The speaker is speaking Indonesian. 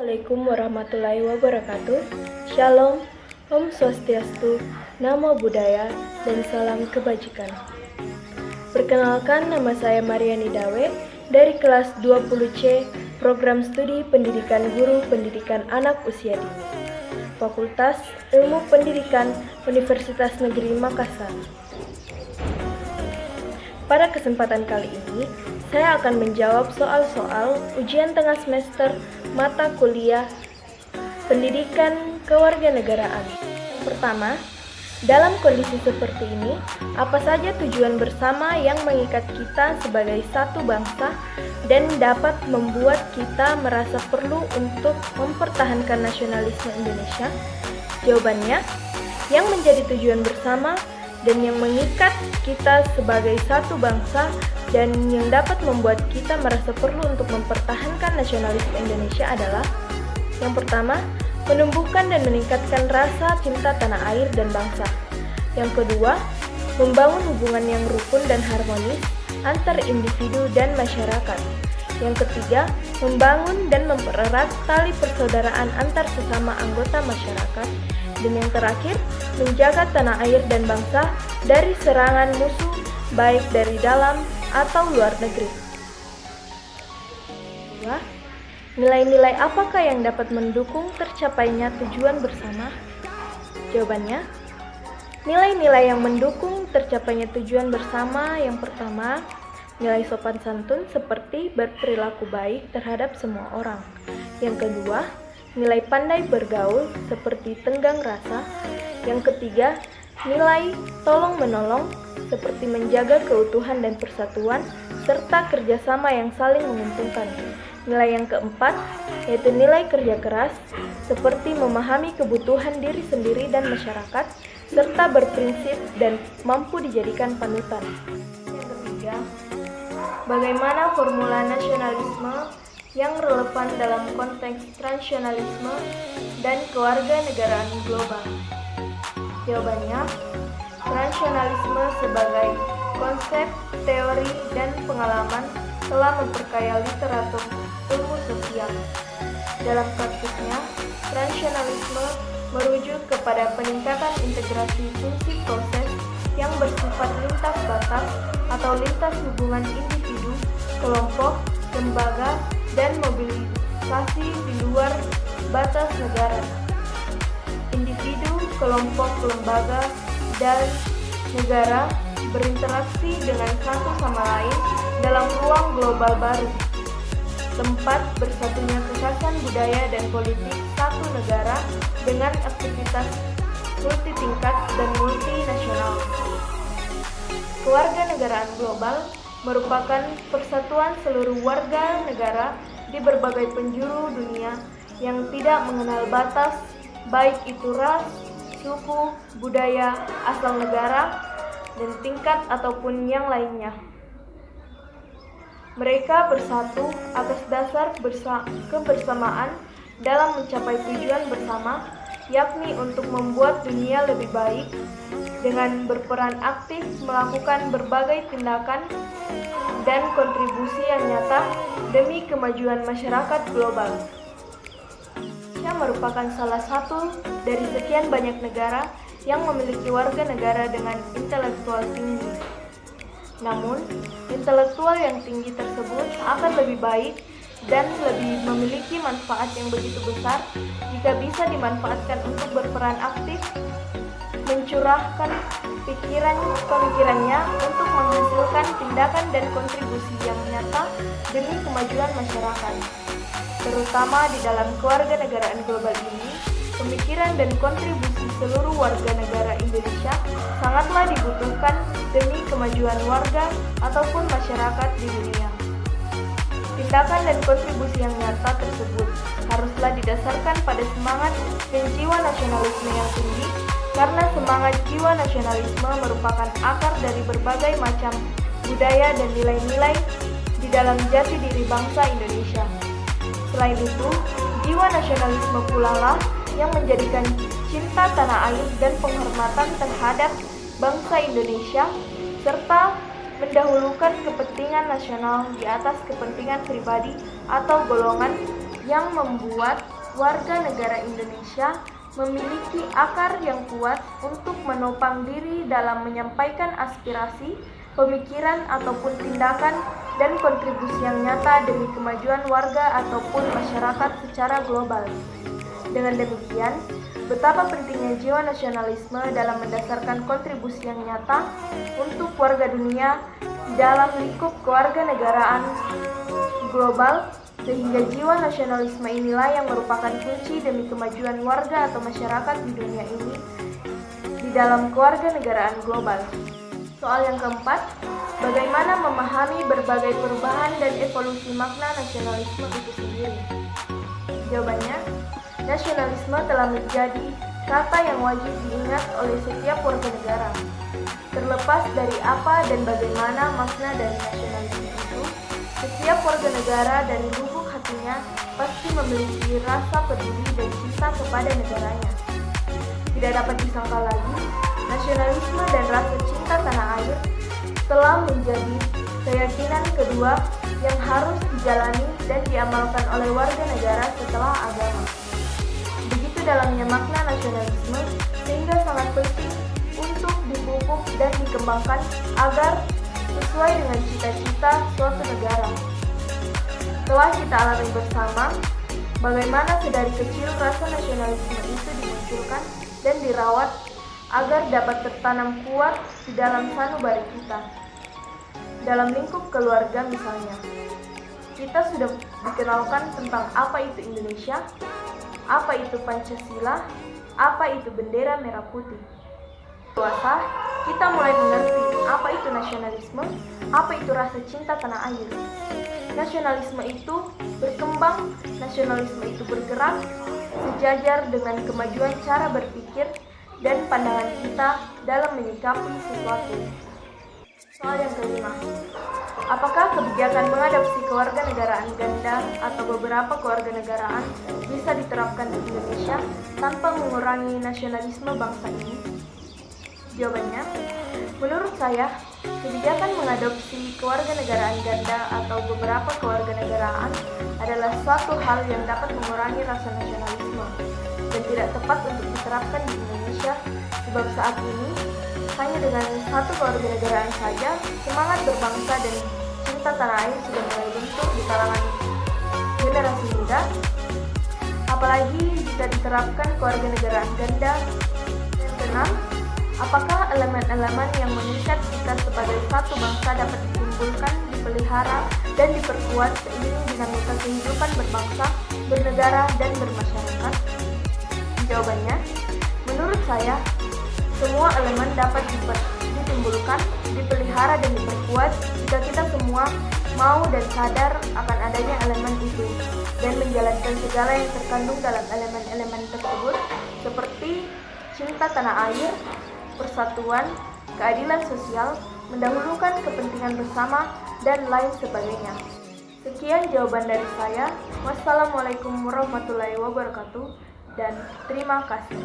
Assalamualaikum warahmatullahi wabarakatuh. Shalom, Om Swastiastu, Namo Buddhaya, dan salam kebajikan. Perkenalkan, nama saya Mariani Dawe dari kelas 20C Program Studi Pendidikan Guru Pendidikan Anak Usia Dini, Fakultas Ilmu Pendidikan Universitas Negeri Makassar. Pada kesempatan kali ini, saya akan menjawab soal-soal ujian tengah semester mata kuliah Pendidikan Kewarganegaraan. Pertama, dalam kondisi seperti ini, apa saja tujuan bersama yang mengikat kita sebagai satu bangsa dan dapat membuat kita merasa perlu untuk mempertahankan nasionalisme Indonesia? Jawabannya, yang menjadi tujuan bersama dan yang mengikat kita sebagai satu bangsa dan yang dapat membuat kita merasa perlu untuk mempertahankan nasionalisme Indonesia adalah: yang pertama, menumbuhkan dan meningkatkan rasa cinta tanah air dan bangsa. Yang kedua, membangun hubungan yang rukun dan harmonis antar individu dan masyarakat. Yang ketiga, membangun dan mempererat tali persaudaraan antar sesama anggota masyarakat. Dan yang terakhir, menjaga tanah air dan bangsa dari serangan musuh baik dari dalam atau luar negeri. Kedua, nilai-nilai apakah yang dapat mendukung tercapainya tujuan bersama? Jawabannya, nilai-nilai yang mendukung tercapainya tujuan bersama yang pertama, nilai sopan santun seperti berperilaku baik terhadap semua orang. Yang kedua, nilai pandai bergaul seperti tenggang rasa. Yang ketiga, nilai tolong-menolong seperti menjaga keutuhan dan persatuan serta kerjasama yang saling menguntungkan. Nilai yang keempat, yaitu nilai kerja keras seperti memahami kebutuhan diri sendiri dan masyarakat serta berprinsip dan mampu dijadikan panutan. Yang ketiga, bagaimana formula nasionalisme yang relevan dalam konteks transnasionalisme dan kewarganegaraan global? Jawabannya, transnasionalisme sebagai konsep, teori, dan pengalaman telah memperkaya literatur ilmu sosial. Dalam praktiknya, transnasionalisme merujuk kepada peningkatan integrasi fungsi proses yang bersifat lintas batas atau lintas hubungan individu, kelompok, lembaga, dan mobilisasi di luar batas negara. Individu, kelompok, lembaga, dan negara berinteraksi dengan satu sama lain dalam ruang global baru, tempat bersatunya kekhasan budaya dan politik satu negara dengan aktivitas multitingkat dan multinasional. Kewarganegaraan global merupakan persatuan seluruh warga negara di berbagai penjuru dunia yang tidak mengenal batas, baik itu ras, suku, budaya, asal negara, dan tingkat ataupun yang lainnya. Mereka bersatu atas dasar kebersamaan dalam mencapai tujuan bersama, yakni untuk membuat dunia lebih baik dengan berperan aktif melakukan berbagai tindakan dan kontribusi yang nyata demi kemajuan masyarakat global. Indonesia merupakan salah satu dari sekian banyak negara yang memiliki warga negara dengan intelektual tinggi. Namun, intelektual yang tinggi tersebut akan lebih baik dan lebih memiliki manfaat yang begitu besar jika bisa dimanfaatkan untuk berperan aktif mencurahkan pemikirannya untuk menghasilkan tindakan dan kontribusi yang nyata demi kemajuan masyarakat. Terutama di dalam kewarganegaraan global ini, pemikiran dan kontribusi seluruh warga negara Indonesia sangatlah dibutuhkan demi kemajuan warga ataupun masyarakat di dunia. Tindakan dan kontribusi yang nyata tersebut haruslah didasarkan pada semangat dan jiwa nasionalisme yang tinggi, karena semangat jiwa nasionalisme merupakan akar dari berbagai macam budaya dan nilai-nilai di dalam jati diri bangsa Indonesia. Selain itu, jiwa nasionalisme pula lah yang menjadikan cinta tanah air dan penghormatan terhadap bangsa Indonesia, serta mendahulukan kepentingan nasional di atas kepentingan pribadi atau golongan yang membuat warga negara Indonesia memiliki akar yang kuat untuk menopang diri dalam menyampaikan aspirasi, pemikiran ataupun tindakan dan kontribusi yang nyata demi kemajuan warga ataupun masyarakat secara global. Dengan demikian, betapa pentingnya jiwa nasionalisme dalam mendasarkan kontribusi yang nyata untuk warga dunia dalam lingkup kewarganegaraan global, sehingga jiwa nasionalisme inilah yang merupakan kunci demi kemajuan warga atau masyarakat di dunia ini di dalam kewarganegaraan global. Soal yang keempat, bagaimana memahami berbagai perubahan dan evolusi makna nasionalisme itu sendiri? Jawabannya, nasionalisme telah menjadi kata yang wajib diingat oleh setiap warga negara. Terlepas dari apa dan bagaimana makna dari nasionalisme itu, setiap warga negara dari lubuk hatinya pasti memiliki rasa peduli dan cinta kepada negaranya. Tidak dapat disangka lagi, nasionalisme dan rasa cinta tanah air telah menjadi keyakinan kedua yang harus dijalani dan diamalkan oleh warga negara setelah agama. Begitu dalamnya makna nasionalisme sehingga sangat penting untuk dipupuk dan dikembangkan agar sesuai dengan cita-cita suatu negara. Telah kita alami bersama bagaimana sedari kecil rasa nasionalisme itu dimunculkan dan dirawat agar dapat tertanam kuat di dalam sanubari kita. Dalam lingkup keluarga misalnya, kita sudah dikenalkan tentang apa itu Indonesia, apa itu Pancasila, apa itu bendera merah putih. Dewasa, kita mulai mengerti apa itu nasionalisme, apa itu rasa cinta tanah air. Nasionalisme itu berkembang, nasionalisme itu bergerak sejajar dengan kemajuan cara berpikir dan pandangan kita dalam menyikapi sesuatu. Soal yang kelima, apakah kebijakan mengadopsi kewarganegaraan ganda atau beberapa kewarganegaraan bisa diterapkan di Indonesia tanpa mengurangi nasionalisme bangsa ini? Jawabannya, menurut saya, kebijakan mengadopsi kewarganegaraan ganda atau beberapa kewarganegaraan adalah suatu hal yang dapat mengurangi rasa nasionalisme dan tidak tepat untuk diterapkan di Indonesia, sebab saat ini hanya dengan satu kewarganegaraan saja semangat berbangsa dan cinta tanah air sudah mulai bentuk di kalangan generasi muda, apalagi jika diterapkan kewarganegaraan ganda. Yang keenam, apakah elemen-elemen yang mengikat kita sebagai satu bangsa dapat ditimbulkan, dipelihara, dan diperkuat seiring dinamika kehidupan berbangsa, bernegara, dan bermasyarakat? Jawabannya, menurut saya, semua elemen dapat ditimbulkan, dipelihara, dan diperkuat jika kita semua mau dan sadar akan adanya elemen itu dan menjalankan segala yang terkandung dalam elemen-elemen tersebut seperti cinta tanah air, persatuan, keadilan sosial, mendahulukan kepentingan bersama, dan lain sebagainya. Sekian jawaban dari saya. Wassalamualaikum warahmatullahi wabarakatuh dan terima kasih.